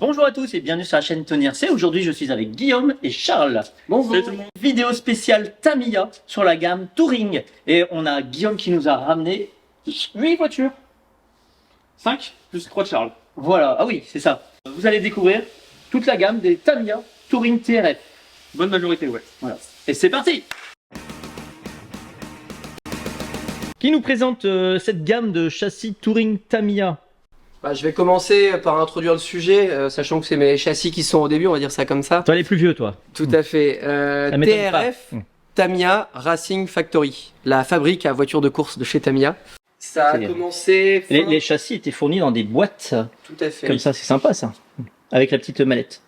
Bonjour à tous et bienvenue sur la chaîne Tony RC. Aujourd'hui je suis avec Guillaume et Charles. Bonjour. Salut tout le monde. Vidéo spéciale Tamiya sur la gamme Touring. Et on a Guillaume qui nous a ramené 8 voitures. 5 plus 3 de Charles. Voilà, ah oui c'est ça. Vous allez découvrir toute la gamme des Tamiya Touring TRF. Bonne majorité, ouais. Voilà. Et c'est parti. Qui nous présente cette gamme de châssis Touring Tamiya? Je vais commencer par introduire le sujet, sachant que c'est mes châssis qui sont au début, on va dire ça comme ça. Toi les plus vieux toi. Tout à fait. Ça m'étonne pas. TRF, Tamiya Racing Factory, la fabrique à voitures de course de chez Tamiya. Ça a C'est- commencé... Les châssis étaient fournis dans des boîtes. Tout à fait. Comme ça c'est sympa ça. Avec la petite mallette.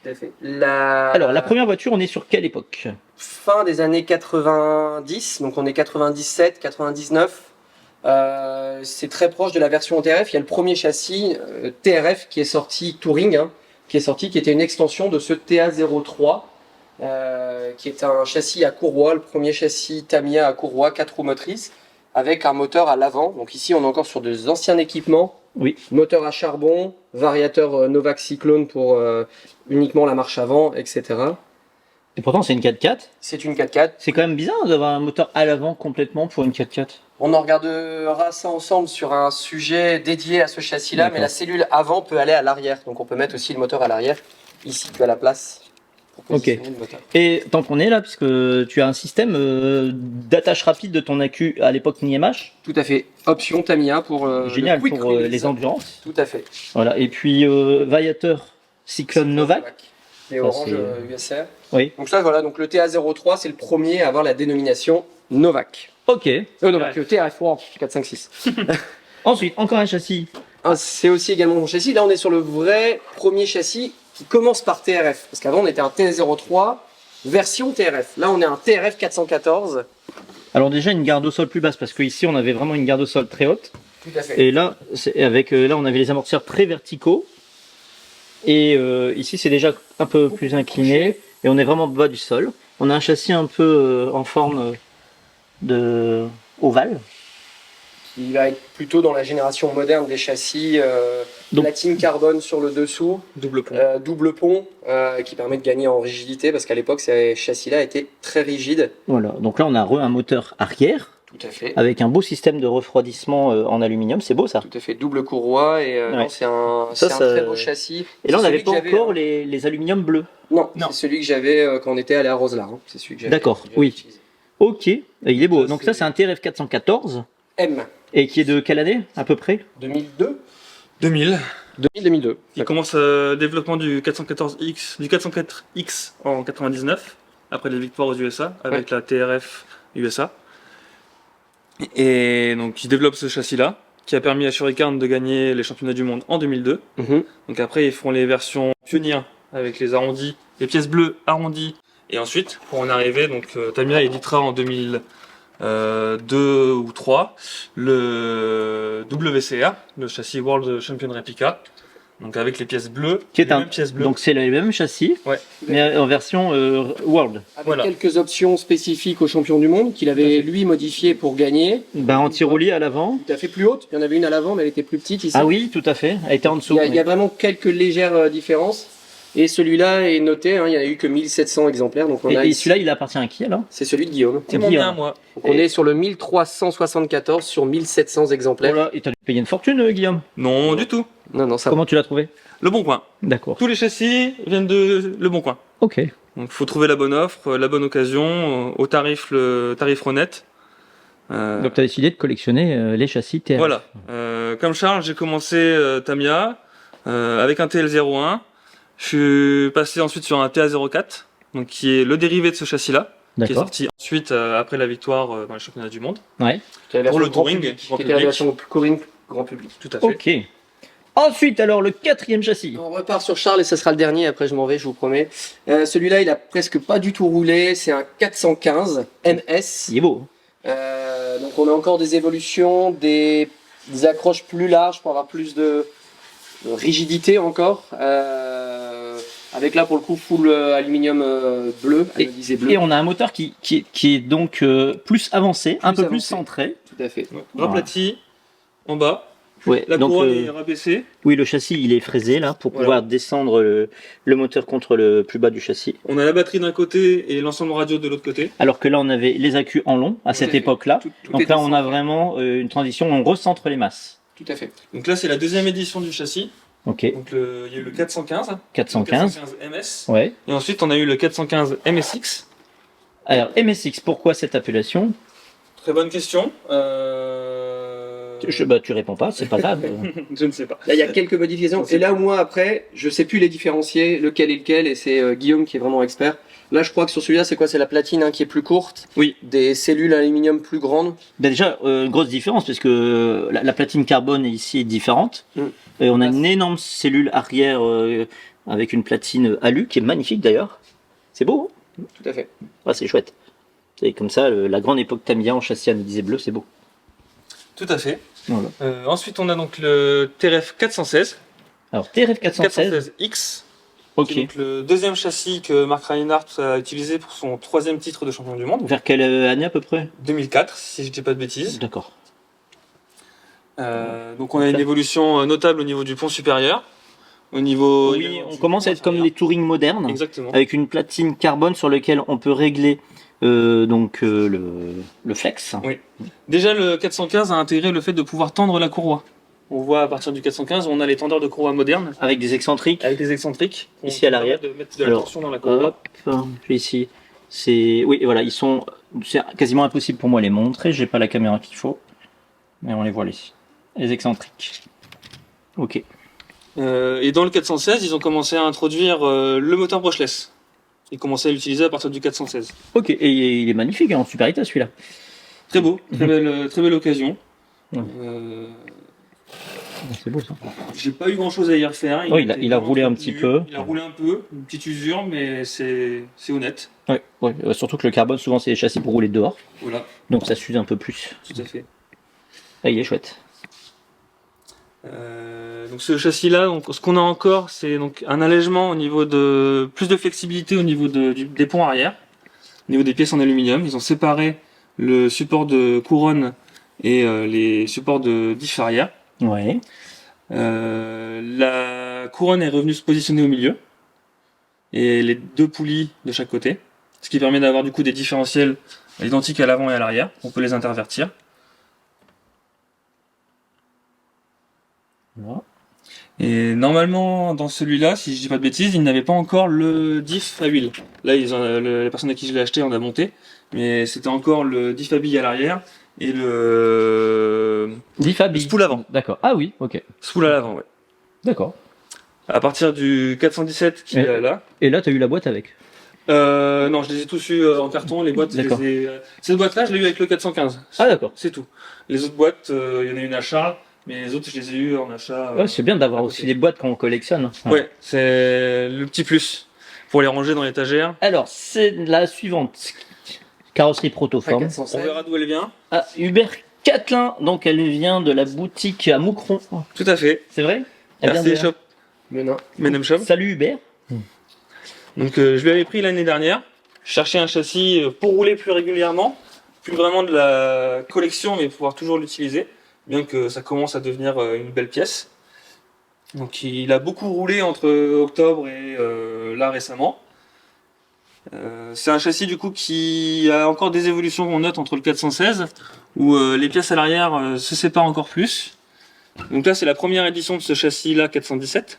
Tout à fait. Alors la première voiture on est sur quelle époque? Fin des années 90, donc on est 97, 99. C'est très proche de la version TRF. Il y a le premier châssis TRF qui est sorti Touring, qui était une extension de ce TA03, qui est un châssis à courroie, le premier châssis Tamiya à courroie, 4 roues motrices, avec un moteur à l'avant. Donc ici on est encore sur des anciens équipements. Oui. Moteur à charbon, variateur Novak Cyclone pour uniquement la marche avant, etc. Et pourtant c'est une 4x4. C'est une 4x4. C'est quand même bizarre d'avoir un moteur à l'avant complètement pour une 4x4. On en regardera ça ensemble sur un sujet dédié à ce châssis-là, mais D'accord. la cellule avant peut aller à l'arrière. Donc on peut mettre aussi le moteur à l'arrière. Ici, tu as la place pour positionner le moteur. Et tant qu'on est là, puisque tu as un système d'attache rapide de ton accu à l'époque NIMH, Tout à fait. Option Tamiya pour génial le quick pour release. les endurances. Tout à fait. Voilà. Et puis variateur Cyclone Novak. Et Ça, orange c'est- USR. Oui. Donc ça, voilà. Donc le TA03, c'est le premier à avoir la dénomination Novak. Ok. Novak, TRF, wow, 4, 5, 6. Ensuite, encore un châssis. C'est aussi également mon châssis. Là, on est sur le vrai premier châssis qui commence par TRF. Parce qu'avant, on était un T03 version TRF. Là, on est un TRF 414. Alors déjà une garde au sol plus basse, parce qu'ici on avait vraiment une garde au sol très haute. Tout à fait. Et là, là on avait les amortisseurs très verticaux. Et ici c'est déjà un peu plus incliné. Et on est vraiment bas du sol. On a un châssis un peu en forme de ovale. Qui va être plutôt dans la génération moderne des châssis Donc- platine carbone sur le dessous, Double pont. double pont, qui permet de gagner en rigidité parce qu'à l'époque ces châssis-là étaient très rigides. Voilà, donc là on a un moteur arrière Tout à fait. avec un beau système de refroidissement en aluminium, c'est beau ça. Tout à fait, double courroie et Ouais. non, c'est un Ça, très beau châssis. Et là on C'est n'avait celui pas que j'avais, encore les aluminiums bleus. Non, Non. c'est celui que j'avais quand on était allé à Roselard. C'est celui que j'avais. D'accord, que j'avais oui. utilisé. Ok, et il est beau. Ça, Donc ça c'est un TRF 414 M, et qui est de quelle année à peu près? 2002 2000. 2002. Il commence le développement du 414X, du 404X en 99, après les victoires aux USA, avec la TRF USA. Et donc ils développent ce châssis-là, qui a permis à Shuriken de gagner les championnats du monde en 2002. Mhm. Donc après ils font les versions pionnières, avec les arrondis, les pièces bleues arrondies. Et ensuite, pour en arriver, donc Tamiya éditera en 2002 ou 2003 le WCR, le châssis World Champion Replica, donc avec les pièces bleues, Qui est les un- mêmes pièces bleues. Donc c'est le même châssis, Ouais. mais en version World. Avec Voilà. quelques options spécifiques au champion du monde qu'il avait lui modifié pour gagner. Ben, anti-roulis à l'avant. Tout à fait plus haute. Il y en avait une à l'avant, mais elle était plus petite ici. Ah oui, tout à fait. Elle était en Il dessous. y a vraiment quelques légères différences. Et celui-là est noté, il n'y en a eu que 1700 exemplaires. Donc on a Et ici- celui-là, il appartient à qui alors? c'est celui de Guillaume. C'est Et mon puis, bien, moi. Donc on est sur le 1374 sur 1700 exemplaires. Voilà, et t'as dû payer une fortune, Guillaume. Non, du tout. Non, non, ça Comment tu l'as trouvé? Le Bon Coin. D'accord. Tous les châssis viennent de Le Bon Coin. Ok. Donc faut trouver la bonne offre, la bonne occasion, au tarif, le tarif honnête. Donc t'as décidé de collectionner les châssis TRF. Voilà. Comme Charles, j'ai commencé Tamiya avec un TL01. Je suis passé ensuite sur un TA04, donc qui est le dérivé de ce châssis-là, qui est D'accord. sorti ensuite après la victoire dans les championnats du monde. Ouais. C'est la Pour version le grand touring, public, grand qui était la public. version touring grand public. Tout à fait. Ok. Ensuite, alors, le quatrième châssis. On repart sur Charles et ce sera le dernier, après je m'en vais, je vous promets. Celui-là, il a presque pas du tout roulé, c'est un 415 MS. Il est beau. Donc on a encore des évolutions, des accroches plus larges pour avoir plus de rigidité encore. Avec là pour le coup full aluminium bleu, anodisé bleu. Et on a un moteur qui est donc plus avancé, un peu plus avancé. centré. Tout à fait. Raplati en bas, Ouais, La donc, couronne est rabaissée. oui, le châssis il est fraisé là pour Voilà. pouvoir descendre le moteur contre le plus bas du châssis. On a la batterie d'un côté et l'ensemble radio de l'autre côté. Alors que là on avait les accus en long à Tout cette à fait. époque-là. Tout Donc est là on a décentré. vraiment une transition, on recentre les masses. Tout à fait. Donc là, c'est la deuxième édition du châssis. Ok, Donc il y a eu le 415, 415. 415 MS. Ouais. Et ensuite, on a eu le 415 MSX. Alors MSX, pourquoi cette appellation? Très bonne question. Bah, tu réponds pas, c'est pas grave. Je ne sais pas. Là, il y a quelques modifications. Et là, moi, après, je sais plus les différencier, lequel est lequel, et c'est Guillaume qui est vraiment expert. Là, je crois que sur celui-là, c'est quoi? C'est la platine hein, qui est plus courte. Oui. Des cellules aluminium plus grandes. Bah, déjà, grosse différence parce que la platine carbone ici est différente. Mm. Et on a une énorme cellule arrière avec une platine alu qui est magnifique d'ailleurs. C'est beau, hein? Tout à fait. Ah, c'est chouette. C'est comme ça, la grande époque Tamiya en châssis anodisé bleu, c'est beau. Tout à fait. Voilà. Ensuite, on a donc le TRF 416. Alors TRF 416, 416X. ok. Qui est donc le deuxième châssis que Mark Reinhardt a utilisé pour son troisième titre de champion du monde. Vers quelle année à peu près? 2004, si je ne dis pas de bêtises. D'accord. Donc on a une évolution notable au niveau du pont supérieur. Au niveau. Oui, on commence à être comme les touring modernes, Exactement. avec une platine carbone sur laquelle on peut régler le flex. Oui. Déjà, le 415 a intégré le fait de pouvoir tendre la courroie. On voit à partir du 415, on a les tendeurs de courroie modernes Avec des excentriques. avec des excentriques. Ici, à l'arrière. De mettre de la Alors, tension dans la courroie. Hop, je vais ici. C'est oui, voilà, ils sont. C'est quasiment impossible pour moi de les montrer. J'ai pas la caméra qu'il faut, mais on les voit ici. Les excentriques. Ok. Et dans le 416, ils ont commencé à introduire le moteur brushless. Ils commençaient à l'utiliser à partir du 416. Ok. Et il est magnifique hein, en super état celui-là. Très beau, très belle occasion. Ouais. C'est beau ça. J'ai pas eu grand chose à y refaire. Oui, était il a vraiment roulé un entretenu. petit peu. Il a roulé un peu, une petite usure, mais c'est honnête. Ouais, surtout que le carbone souvent c'est des châssis pour rouler dehors, Voilà, donc ça s'use un peu plus. tout à fait. Ah, il est chouette. Donc ce châssis-là, donc ce qu'on a encore, c'est donc un allègement au niveau de plus de flexibilité au niveau des ponts arrière, au niveau des pièces en aluminium. Ils ont séparé le support de couronne et les supports de diff arrière. Ouais. La couronne est revenue se positionner au milieu et les deux poulies de chaque côté, ce qui permet d'avoir du coup des différentiels identiques à l'avant et à l'arrière. On peut les intervertir. Voilà. Et normalement, dans celui-là, si je dis pas de bêtises, il n'avait pas encore le diff à huile. Là, la personne à qui je l'ai acheté en a monté, mais c'était encore le diff à billes à l'arrière et le Diff à billes. spool avant. D'accord. Ah oui, ok. Spool à l'avant, ouais. D'accord. À partir du 417 qui Et- est là. Et là, tu as eu la boîte avec. Non, je les ai tous eu en carton. Les boîtes, je D'accord. les ai... Cette boîte-là, je l'ai eu avec le 415. Ah d'accord. C'est tout. Les autres boîtes, il y en a une à Charles, mais les autres, je les ai eu en achat. Ouais, c'est bien d'avoir à aussi côté. des boîtes quand on collectionne. Ouais, c'est le petit plus pour les ranger dans l'étagère. Alors, c'est la suivante. Carrosserie protoforme. On verra d'où elle vient. Ah, Hubert Catelin, donc elle vient de la boutique à Moucron. Tout à fait. C'est vrai? Elle vient Merci de là. Shop, Menin. Madame Shop. Salut Hubert. Donc je lui avais pris l'année dernière. Je cherchais un châssis pour rouler plus régulièrement, plus vraiment de la collection, mais pouvoir toujours l'utiliser, bien que ça commence à devenir une belle pièce. Donc il a beaucoup roulé entre octobre et là récemment. C'est un châssis du coup qui a encore des évolutions qu'on note entre le 416, où les pièces à l'arrière se séparent encore plus. Donc là c'est la première édition de ce châssis là 417.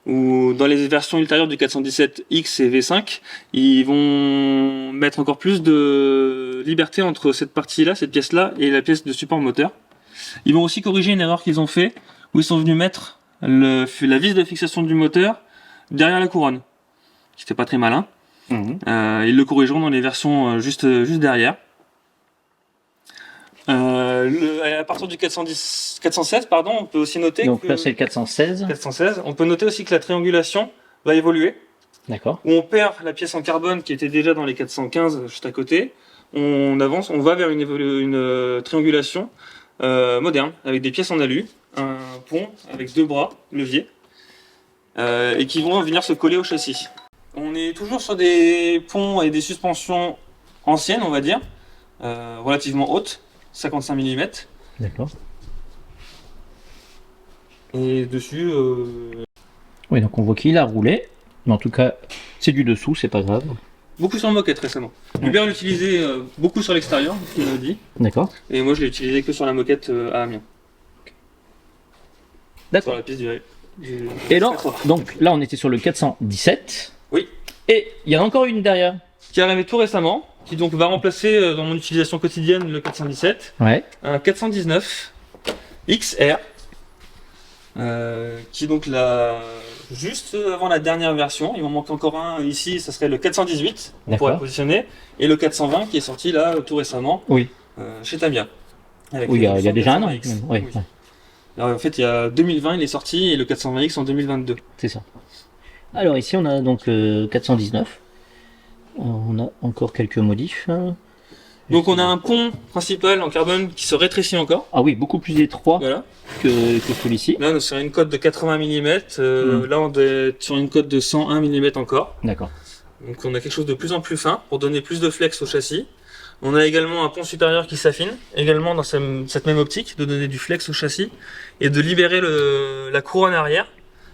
Ou dans les versions ultérieures du 417X et V5, ils vont mettre encore plus de liberté entre cette partie-là, cette pièce-là, et la pièce de support moteur. Ils vont aussi corriger une erreur qu'ils ont fait, où ils sont venus mettre la vis de fixation du moteur derrière la couronne. C'était pas très malin. Ils le corrigeront dans les versions juste derrière. À partir du 416, pardon, on peut aussi noter Donc que... là, c'est le 416. 416. On peut noter aussi que la triangulation va évoluer, D'accord. où on perd la pièce en carbone qui était déjà dans les 415 juste à côté. On avance, on va vers une triangulation moderne, avec des pièces en alu, un pont avec deux bras, levier, et qui vont venir se coller au châssis. On est toujours sur des ponts et des suspensions anciennes, on va dire, relativement hautes, 55 mm. D'accord. Et dessus, Oui, donc on voit qu'il a roulé. Mais en tout cas, c'est du dessous, c'est pas grave. beaucoup sur moquette récemment. Hubert l'utilisait beaucoup sur l'extérieur, ce qu'il m'a dit. D'accord. Et moi je l'ai utilisé que sur la moquette à Amiens. Sur D'accord. la piste du Et là, donc là, on était sur le 417. Oui. Et il y en a encore une derrière. Qui est arrivé tout récemment, qui donc va remplacer dans mon utilisation quotidienne le 417, Ouais. un 419 XR, qui est donc juste avant la dernière version. Il m'en manque encore un ici, ça serait le 418, on D'accord. pourrait positionner, et le 420 qui est sorti là tout récemment Oui. chez Tamiya. Avec Oui, il y a le déjà un an. 420X. Oui, Oui. Alors, en fait, il y a 2020, il est sorti, et le 420X en 2022. c'est ça. Alors ici, on a donc 419. On a encore quelques modifs. Donc on a un pont principal en carbone qui se rétrécit encore. Ah oui, beaucoup plus étroit Voilà. que celui-ci. Là, on est sur une cote de 80 mm. Là, on doit être sur une cote de 101 mm encore. D'accord. Donc, on a quelque chose de plus en plus fin pour donner plus de flex au châssis. On a également un pont supérieur qui s'affine, également dans cette même optique, de donner du flex au châssis et de libérer la couronne arrière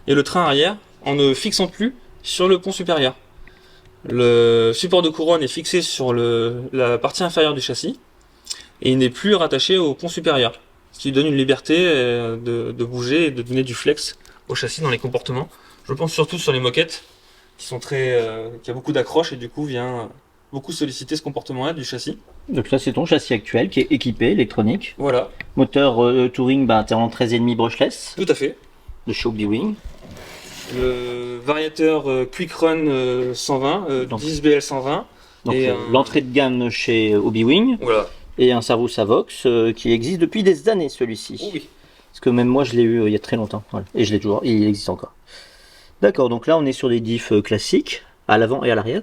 et le train arrière en ne fixant plus sur le pont supérieur. Le support de couronne est fixé sur la partie inférieure du châssis et il n'est plus rattaché au pont supérieur, ce qui donne une liberté de bouger et de donner du flex au châssis dans les comportements. Je pense surtout sur les moquettes qui sont qui a beaucoup d'accroches et du coup vient beaucoup solliciter ce comportement-là du châssis. Donc ça, c'est ton châssis actuel qui est équipé, électronique. Voilà, Moteur Touring, t'es en 13,5 brushless tout à fait. de chez Obi-Wing. Le variateur Quick Run 120, Donc- 10 BL 120. Donc Et l'entrée de gamme chez Obi-Wing Voilà. et un Servus Avox qui existe depuis des années celui-ci. Oh oui. Parce que même moi je l'ai eu il y a très longtemps. Voilà. Et je l'ai toujours, il existe encore. D'accord, donc là on est sur des diffs classiques, à l'avant et à l'arrière.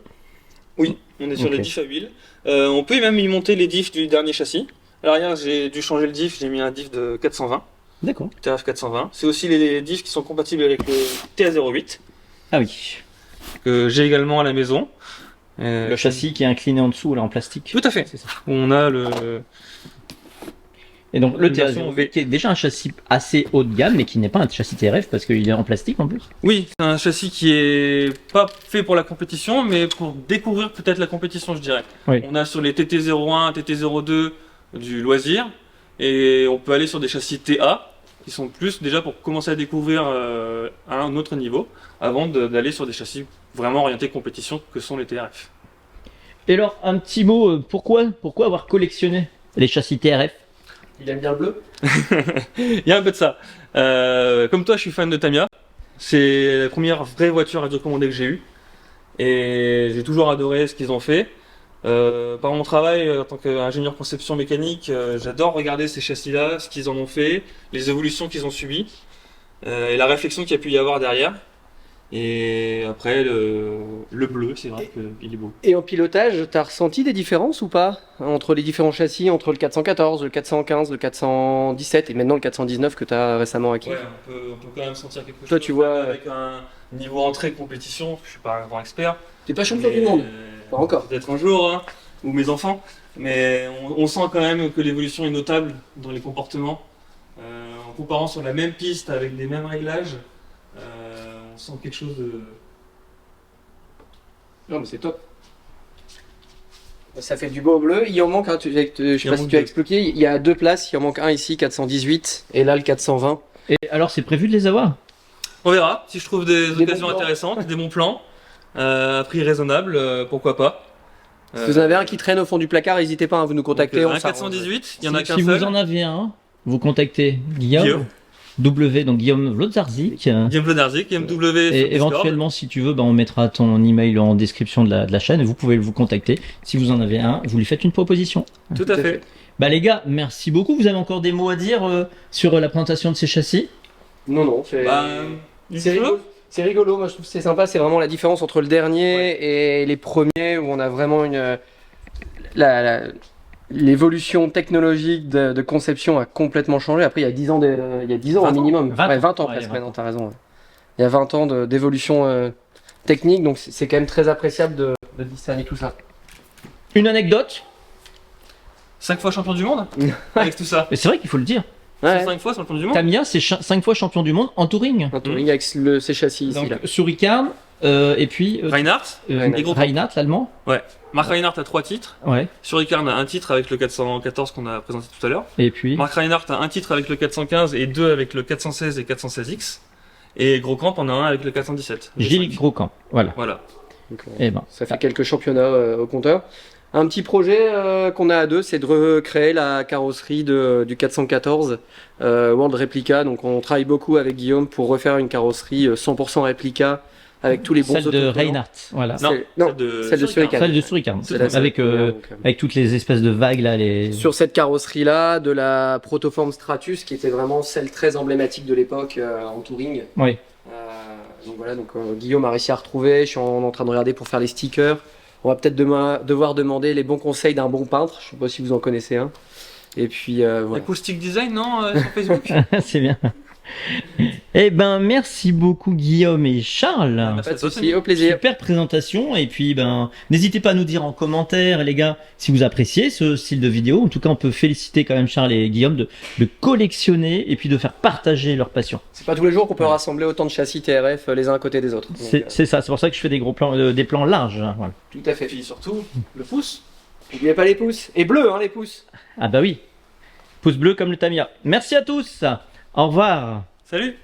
Oui, on est sur Ok. les diffs à huile. On peut même y monter les diffs du dernier châssis. À l'arrière, j'ai dû changer le diff, j'ai mis un diff de 420, D'accord. TRF 420. C'est aussi les diffs qui sont compatibles avec le TA08, Ah oui. que j'ai également à la maison. Le châssis qui est incliné en dessous là en plastique. Tout à fait. C'est ça. On a le... Et donc le Une version TRF qui est déjà un châssis assez haut de gamme mais qui n'est pas un châssis TRF parce qu'il est en plastique en plus. Oui, c'est un châssis qui est pas fait pour la compétition, mais pour découvrir peut-être la compétition, je dirais. Oui. On a sur les TT01, TT02 du loisir, et on peut aller sur des châssis TA, qui sont plus déjà pour commencer à découvrir à un autre niveau, avant d'aller sur des châssis vraiment orientés compétition que sont les TRF. Et alors un petit mot, pourquoi avoir collectionné les châssis TRF? Il aime bien le bleu. Il y a un peu de ça. Comme toi, je suis fan de Tamiya. C'est la première vraie voiture radiocommandée que j'ai eue. Et j'ai toujours adoré ce qu'ils ont fait. Par mon travail en tant qu'ingénieur conception mécanique, j'adore regarder ces châssis-là, ce qu'ils en ont fait, les évolutions qu'ils ont subies, et la réflexion qu'il y a pu y avoir derrière. Et après, le bleu, c'est vrai qu'il est beau. Et en pilotage, t'as ressenti des différences ou pas entre les différents châssis, entre le 414, le 415, le 417 et maintenant le 419 que t'as récemment acquis? Ouais, on peut quand même sentir quelque chose. Toi, tu vois, avec un niveau entrée compétition, je suis pas un grand expert. T'es pas champion du mais- monde. Pas encore. Peut-être un jour, hein, ou mes enfants. Mais on sent quand même que l'évolution est notable dans les comportements. En comparant sur la même piste avec des mêmes réglages, on sent quelque chose de... Non mais c'est top. Ça fait du beau bleu. Il en manque, je sais pas si manque tu as deux. expliqué, il y a deux places, il en manque un ici, 418, et là le 420. Et alors c'est prévu de les avoir? On verra, si je trouve des Des occasions bons plans. intéressantes, des bons plans, à prix raisonnable, pourquoi pas. Si vous en avez un qui traîne au fond du placard, n'hésitez pas à vous nous contacter. Donc, on un s'arrange. 418, il y en a Si qu'un vous seul. en avez un, vous contactez Guillaume. W, donc Guillaume Vlodzarzik. Guillaume Vlodarzik, MW sur Et Discord. éventuellement, si tu veux, on mettra ton email en description de la chaîne et vous pouvez vous contacter. Si vous en avez un, vous lui faites une proposition. Tout à fait. Bah les gars, merci beaucoup. Vous avez encore des mots à dire sur la présentation de ces châssis? Non, non, c'est C'est rigolo. C'est rigolo, moi je trouve que c'est sympa, c'est vraiment la différence entre le dernier et les premiers où on a vraiment l'évolution technologique de conception a complètement changé. Après, il y a 10 ans, il y a 10 ans 20 au minimum. 20 Ouais, 20 ans Ouais, presque, il y a 20 ouais, non, t'as raison. Ouais. Il y a 20 ans d'évolution technique, donc c'est quand même très appréciable de discerner tout ça. Une anecdote? 5 fois champion du monde avec tout ça. Mais c'est vrai qu'il faut le dire. Ouais. C'est 5 fois champion du monde. Tamiya, c'est 5 fois champion du monde en touring. Un touring avec ses châssis ici. Donc, Là. Surikarn, et puis Reinhardt et Gros Camp. Reinhardt, l'allemand. Marc Reinhardt a 3 titres. Ouais. Surikarn a un titre avec le 414 qu'on a présenté tout à l'heure. Et puis. Marc Reinhardt a un titre avec le 415 et 2 avec le 416 et 416X. Et Gros Camp en a un avec le 417. Gilles Groscamp. Voilà. Voilà. Donc, Et ben. ça fait quelques championnats au compteur. Un petit projet qu'on a à deux, c'est de recréer la carrosserie du 414 World Replica. Donc on travaille beaucoup avec Guillaume pour refaire une carrosserie 100% réplica avec tous les bons Celle de autocollants. Reinhardt. Voilà. Non, Non, celle de Surikarn. Celle de Surikarn. C'est la Avec, seule. avec toutes les espèces de vagues là. Sur cette carrosserie-là, de la Protoform Stratus, qui était vraiment celle très emblématique de l'époque en touring. Oui. Donc voilà, Guillaume a réussi à retrouver. Je suis en train de regarder pour faire les stickers. On va peut-être devoir demander les bons conseils d'un bon peintre. Je sais pas si vous en connaissez un. Et puis voilà. Acoustic Design, non, sur Facebook. C'est bien. Eh ben, merci beaucoup Guillaume et Charles. Merci Pas à de toi, souci, au plaisir. Super présentation. Et puis, ben, n'hésitez pas à nous dire en commentaire, les gars, si vous appréciez ce style de vidéo. En tout cas, on peut féliciter quand même Charles et Guillaume de collectionner et puis de faire partager leur passion. C'est pas tous les jours qu'on peut rassembler autant de châssis TRF les uns à côté des autres. Donc, C'est ça. C'est pour ça que je fais des gros plans, des plans larges. Hein, voilà. tout à fait. Et puis surtout, le pouce. N'oubliez pas les pouces. Et bleu, hein, les pouces. Ah bah oui. Pouce bleu comme le Tamiya. Merci à tous. Au revoir. Salut!